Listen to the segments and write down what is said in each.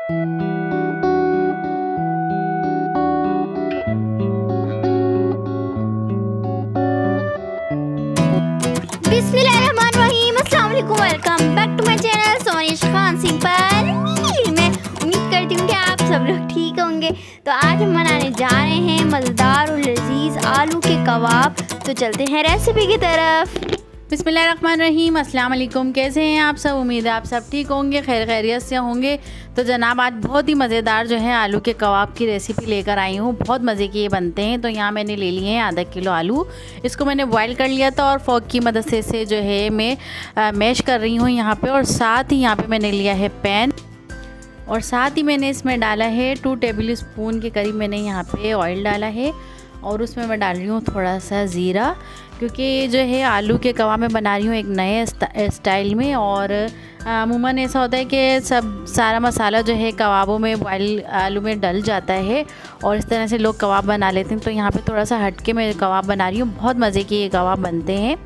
बिस्मिल्लाहिर्रहमानिर्रहीम, अस्सलाम वालेकुम, welcome back to my channel Sonish Khan simple meal में। उम्मीद करती हूँ कि आप सब लोग ठीक होंगे। तो आज हम बनाने जा रहे हैं मज़ेदार और लजीज आलू के कबाब। तो चलते हैं रेसिपी की तरफ। बिस्मिल्लाहिर्रहमानिर्रहीम, अस्सलाम वालेकुम। कैसे हैं आप सब? उम्मीद है आप सब ठीक होंगे, खैर खैरियत से होंगे। तो जनाब आज बहुत ही मज़ेदार जो है आलू के कबाब की रेसिपी लेकर आई हूँ। बहुत मज़े के ये बनते हैं। तो यहाँ मैंने ले लिए हैं आधा किलो आलू। इसको मैंने बॉईल कर लिया था और फोक की मदद से जो है मैं मैश कर रही हूँ यहाँ पे। और साथ ही यहाँ पे मैंने लिया है पैन, और साथ ही मैंने इसमें डाला है 2 टेबल स्पून के करीब मैंने यहाँ पे ऑयल डाला है। और उसमें मैं डाल रही हूँ थोड़ा सा ज़ीरा, क्योंकि जो है आलू के कबाब में बना रही हूँ एक नए स्टाइल में। और अमूमन ऐसा होता है कि सारा मसाला जो है कबाबों में बॉयल आलू में डल जाता है और इस तरह से लोग कबाब बना लेते हैं। तो यहाँ पे थोड़ा सा हटके मैं कबाब बना रही हूँ। बहुत मज़े के ये कबाब बनते हैं।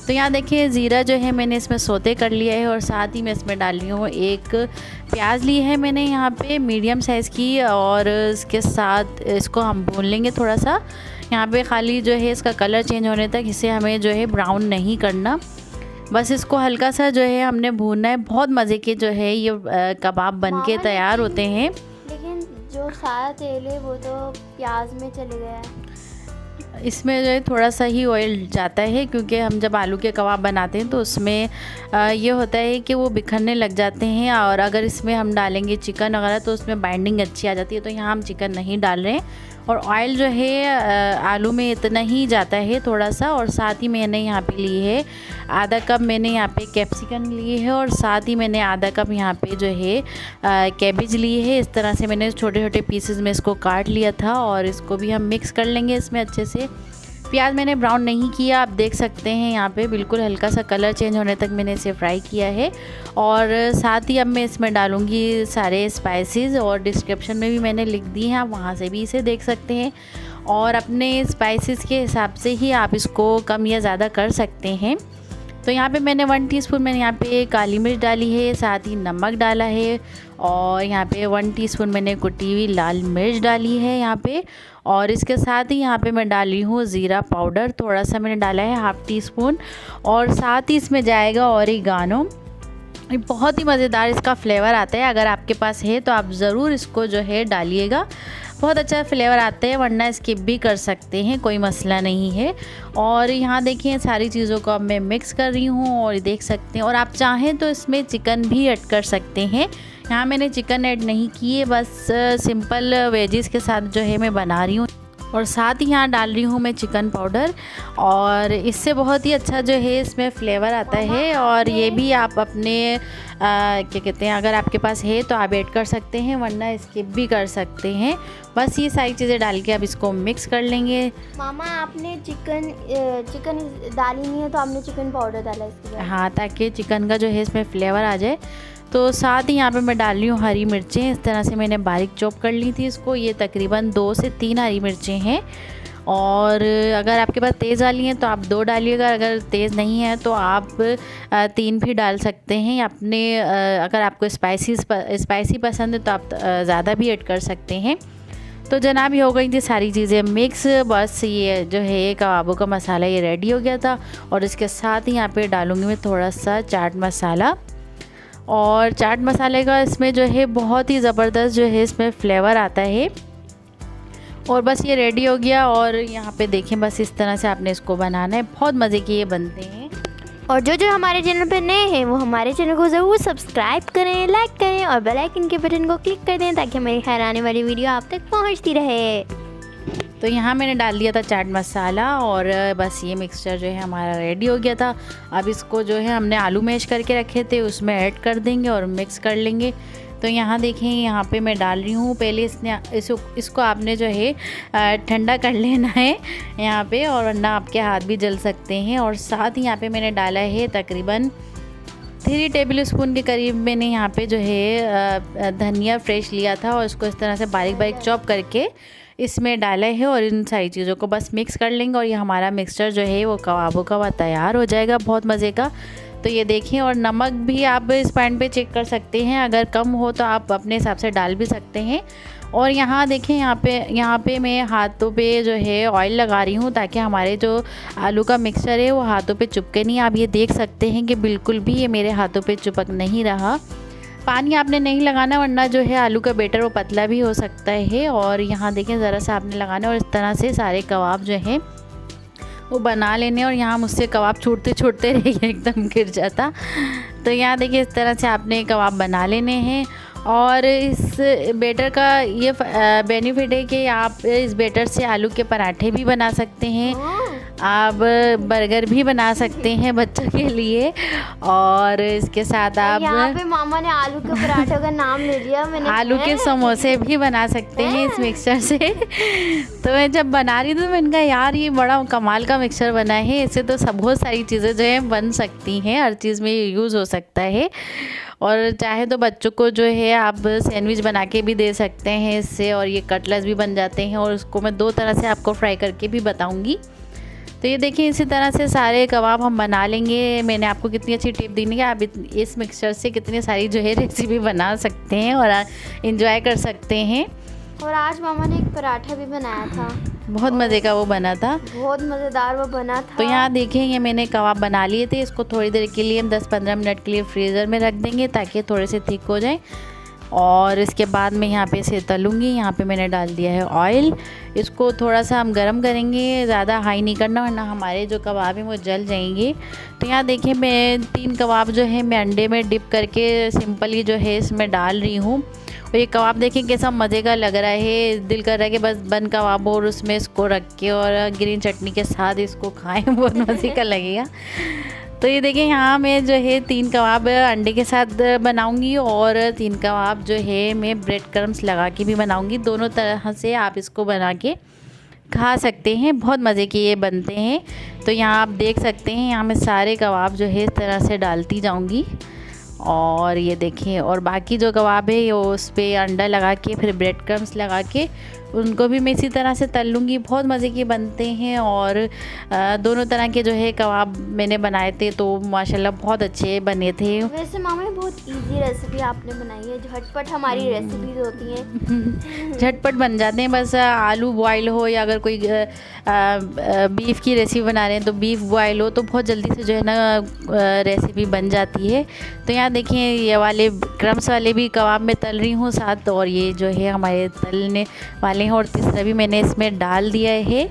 तो यहाँ देखिए ज़ीरा जो है मैंने इसमें सोते कर लिया है। और साथ ही मैं इसमें डाल रही हूँ एक प्याज ली है मैंने यहाँ पे मीडियम साइज़ की। और इसके साथ इसको हम भून लेंगे थोड़ा सा। यहाँ पे खाली जो है इसका कलर चेंज होने तक इसे हमें जो है ब्राउन नहीं करना, बस इसको हल्का सा जो है हमने भूनना है। बहुत मज़े के जो है ये कबाब बन के तैयार होते हैं। लेकिन जो सारा तेल है वो तो प्याज में चले गया है। इसमें जो है थोड़ा सा ही ऑयल जाता है, क्योंकि हम जब आलू के कबाब बनाते हैं तो उसमें ये होता है कि वो बिखरने लग जाते हैं। और अगर इसमें हम डालेंगे चिकन वगैरह तो उसमें बाइंडिंग अच्छी आ जाती है। तो यहाँ हम चिकन नहीं डाल रहे हैं। और ऑयल जो है आलू में इतना ही जाता है थोड़ा सा। और साथ ही मैंने यहाँ पे ली है आधा कप मैंने यहाँ पे कैप्सिकम ली है। और साथ ही मैंने आधा कप यहाँ पे जो है कैबेज ली है। इस तरह से मैंने छोटे छोटे पीसेस में इसको काट लिया था। और इसको भी हम मिक्स कर लेंगे इसमें अच्छे से। प्याज मैंने ब्राउन नहीं किया, आप देख सकते हैं यहाँ पे बिल्कुल हल्का सा कलर चेंज होने तक मैंने इसे फ्राई किया है। और साथ ही अब मैं इसमें डालूँगी सारे स्पाइसेस, और डिस्क्रिप्शन में भी मैंने लिख दी हैं, आप वहाँ से भी इसे देख सकते हैं। और अपने स्पाइसेस के हिसाब से ही आप इसको कम या ज़्यादा कर सकते हैं। तो यहाँ पे मैंने 1 टीस्पून मैंने यहाँ पे काली मिर्च डाली है, साथ ही नमक डाला है। और यहाँ पे 1 टीस्पून मैंने कुटी हुई लाल मिर्च डाली है यहाँ पे। और इसके साथ ही यहाँ पे मैं डाली हूँ ज़ीरा पाउडर, थोड़ा सा मैंने डाला है 1/2 टीस्पून। और साथ ही इसमें जाएगा ऑरिगानो। बहुत ही मज़ेदार इसका फ्लेवर आता है। अगर आपके पास है तो आप ज़रूर इसको जो है डालिएगा, बहुत अच्छा फ्लेवर आता है। वरना स्किप भी कर सकते हैं, कोई मसला नहीं है। और यहाँ देखिए सारी चीज़ों को अब मैं मिक्स कर रही हूँ और देख सकते हैं। और आप चाहें तो इसमें चिकन भी ऐड कर सकते हैं। यहाँ मैंने चिकन ऐड नहीं किए, बस सिंपल वेजिस के साथ जो है मैं बना रही हूँ। और साथ ही यहाँ डाल रही हूँ मैं चिकन पाउडर, और इससे बहुत ही अच्छा जो है इसमें फ्लेवर आता है। और ये भी आप अपने क्या कहते हैं, अगर आपके पास है तो आप ऐड कर सकते हैं, वरना स्किप भी कर सकते हैं। बस ये सारी चीज़ें डाल के अब इसको मिक्स कर लेंगे। मामा आपने चिकन डाली नहीं है तो आपने चिकन पाउडर डाला इसके बाद? हाँ, ताकि चिकन का जो है इसमें फ्लेवर आ जाए। तो साथ ही यहाँ पे मैं डाल रही हूँ हरी मिर्चें। इस तरह से मैंने बारीक चॉप कर ली थी इसको। ये तकरीबन 2 से 3 हरी मिर्चें हैं। और अगर आपके पास तेज़ वाली हैं तो आप 2 डालिएगा, अगर तेज़ नहीं है तो आप 3 भी डाल सकते हैं। अपने अगर आपको स्पाइसी पसंद है तो आप ज़्यादा भी ऐड कर सकते हैं। तो जनाब ये हो गई थी सारी चीज़ें मिक्स। बस ये जो है कबाबों का मसाला ये रेडी हो गया था। और इसके साथ ही यहाँ पे डालूँगी मैं थोड़ा सा चाट मसाला। और चाट मसाले का इसमें जो है बहुत ही ज़बरदस्त जो है इसमें फ्लेवर आता है। और बस ये रेडी हो गया। और यहाँ पे देखें बस इस तरह से आपने इसको बनाना है, बहुत मज़े के ये बनते हैं। और जो हमारे चैनल पर नए हैं वो हमारे चैनल को ज़रूर सब्सक्राइब करें, लाइक करें और बेल आइकन के बटन को क्लिक कर दें, ताकि हमारी खैर आने वाली वीडियो आप तक पहुँचती रहे। तो यहाँ मैंने डाल दिया था चाट मसाला, और बस ये मिक्सचर जो है हमारा रेडी हो गया था। अब इसको जो है हमने आलू मैश करके रखे थे उसमें ऐड कर देंगे और मिक्स कर लेंगे। तो यहाँ देखें यहाँ पे मैं डाल रही हूँ पहले इसको आपने जो है ठंडा कर लेना है यहाँ पे, और वरना आपके हाथ भी जल सकते हैं। और साथ ही यहाँ पे मैंने डाला है तकरीबन 3 टेबल स्पून के करीब मैंने यहाँ पे जो है धनिया फ्रेश लिया था, और इसको इस तरह से बारीक बारीक चॉप करके इसमें डाला है। और इन सारी चीज़ों को बस मिक्स कर लेंगे और ये हमारा मिक्सचर जो है वो कबाबों का तैयार हो जाएगा, बहुत मज़े का। तो तो ये देखें, और नमक भी आप इस पॉइंट पे चेक कर सकते हैं, अगर कम हो तो आप अपने हिसाब से डाल भी सकते हैं। और यहाँ देखें, यहाँ पे मैं हाथों पे जो है ऑयल लगा रही हूँ ताकि हमारे जो आलू का मिक्सचर है वो हाथों पे चिपके नहीं। आप ये देख सकते हैं कि बिल्कुल भी ये मेरे हाथों पे चिपक नहीं रहा। पानी आपने नहीं लगाना, वरना जो है आलू का बैटर वो पतला भी हो सकता है। और यहाँ देखें, ज़रा सा आपने लगाना और इस तरह से सारे कबाब जो हैं वो बना लेने। और यहाँ मुझसे कबाब छूटते छूटते रह गए, एकदम गिर जाता। तो यहाँ देखिए, इस तरह से आपने कबाब बना लेने हैं। और इस बैटर का ये बेनिफिट है कि आप इस बैटर से आलू के पराठे भी बना सकते हैं, आप बर्गर भी बना सकते हैं बच्चों के लिए। और इसके साथ आप यहाँ पे मामा ने आलू के पराठों का नाम ले लिया, मैंने आलू के समोसे भी बना सकते हैं इस मिक्सचर से। तो मैं जब बना रही थी तो मैंने कहा यार ये बड़ा कमाल का मिक्सचर बना है, इससे तो सब बहुत सारी चीज़ें जो है बन सकती हैं, हर चीज़ में यूज़ हो सकता है। और चाहे तो बच्चों को जो है आप सैंडविच बना के भी दे सकते हैं इससे, और ये कटलेट्स भी बन जाते हैं। और उसको मैं 2 तरह से आपको फ्राई करके भी बताऊंगी। तो ये देखिए, इसी तरह से सारे कबाब हम बना लेंगे। मैंने आपको कितनी अच्छी टिप दी कि आप इस मिक्सचर से कितनी सारी जो है रेसिपी बना सकते हैं और इंजॉय कर सकते हैं। और आज मामा ने एक पराठा भी बनाया था, बहुत मज़े का वो बना था, बहुत मज़ेदार वो बना था। तो यहाँ देखें, ये मैंने कबाब बना लिए थे। इसको थोड़ी देर के लिए हम 10-15 मिनट के लिए फ्रीज़र में रख देंगे ताकि थोड़े से थिक हो जाए। और इसके बाद मैं यहाँ पे इसे तलूँगी। यहाँ पे मैंने डाल दिया है ऑयल। इसको थोड़ा सा हम गरम करेंगे, ज़्यादा हाई नहीं करना वरना हमारे जो कबाब हैं वो जल जाएंगे। तो यहाँ देखें, मैं 3 कबाब जो है मैं अंडे में डिप करके सिंपली जो है इसमें डाल रही हूँ। और ये कबाब देखें कैसा मज़े का लग रहा है, दिल कर रहा है कि बस बन कबाब और उसमें इसको रख के और ग्रीन चटनी के साथ इसको खाएं, बहुत मज़े का लगेगा। तो ये देखिए, यहाँ मैं जो है 3 कबाब अंडे के साथ बनाऊंगी और 3 कबाब जो है मैं ब्रेड क्रम्स लगा के भी बनाऊंगी। दोनों तरह से आप इसको बना के खा सकते हैं, बहुत मज़े के ये बनते हैं। तो यहाँ आप देख सकते हैं, यहाँ मैं सारे कबाब जो है इस तरह से डालती जाऊंगी। और ये देखें, और बाकी जो कबाब है वो उस पर अंडा लगा के फिर ब्रेड क्रम्स लगा के उनको भी मैं इसी तरह से तल लूँगी। बहुत मज़े के बनते हैं। और दोनों तरह के जो है कबाब मैंने बनाए थे तो माशाल्लाह बहुत अच्छे बने थे। वैसे मामा बहुत इजी रेसिपी आपने बनाई है, झटपट हमारी रेसिपीज होती हैं, झटपट बन जाते हैं। बस आलू बॉयल हो या अगर कोई बीफ की रेसिपी बना रहे हैं तो बीफ बॉयल हो तो बहुत जल्दी से जो है ना रेसिपी बन जाती है। तो यहाँ देखिए, ये वाले क्रम्स वाले भी कबाब में तल रही हूँ साथ, और ये जो है हमारे तलने वाले हैं, और तीसरा भी मैंने इसमें डाल दिया है।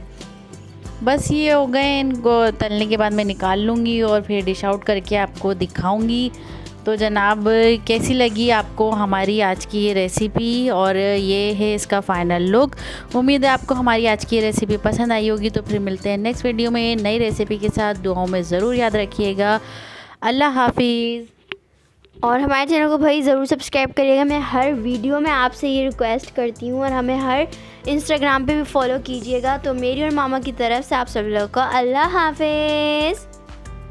बस ये हो गए, इनको तलने के बाद मैं निकाल लूँगी और फिर डिश आउट करके आपको दिखाऊँगी। तो जनाब, कैसी लगी आपको हमारी आज की ये रेसिपी, और ये है इसका फाइनल लुक। उम्मीद है आपको हमारी आज की रेसिपी पसंद आई होगी। तो फिर मिलते हैं नेक्स्ट वीडियो में नई रेसिपी के साथ। दुआओं में ज़रूर याद रखिएगा। अल्लाह हाफिज़। और हमारे चैनल को भाई ज़रूर सब्सक्राइब करिएगा। मैं हर वीडियो में आपसे ये रिक्वेस्ट करती हूँ, और हमें हर इंस्टाग्राम पे भी फॉलो कीजिएगा। तो मेरी और मामा की तरफ से आप सब लोगों को अल्लाह हाफिज़।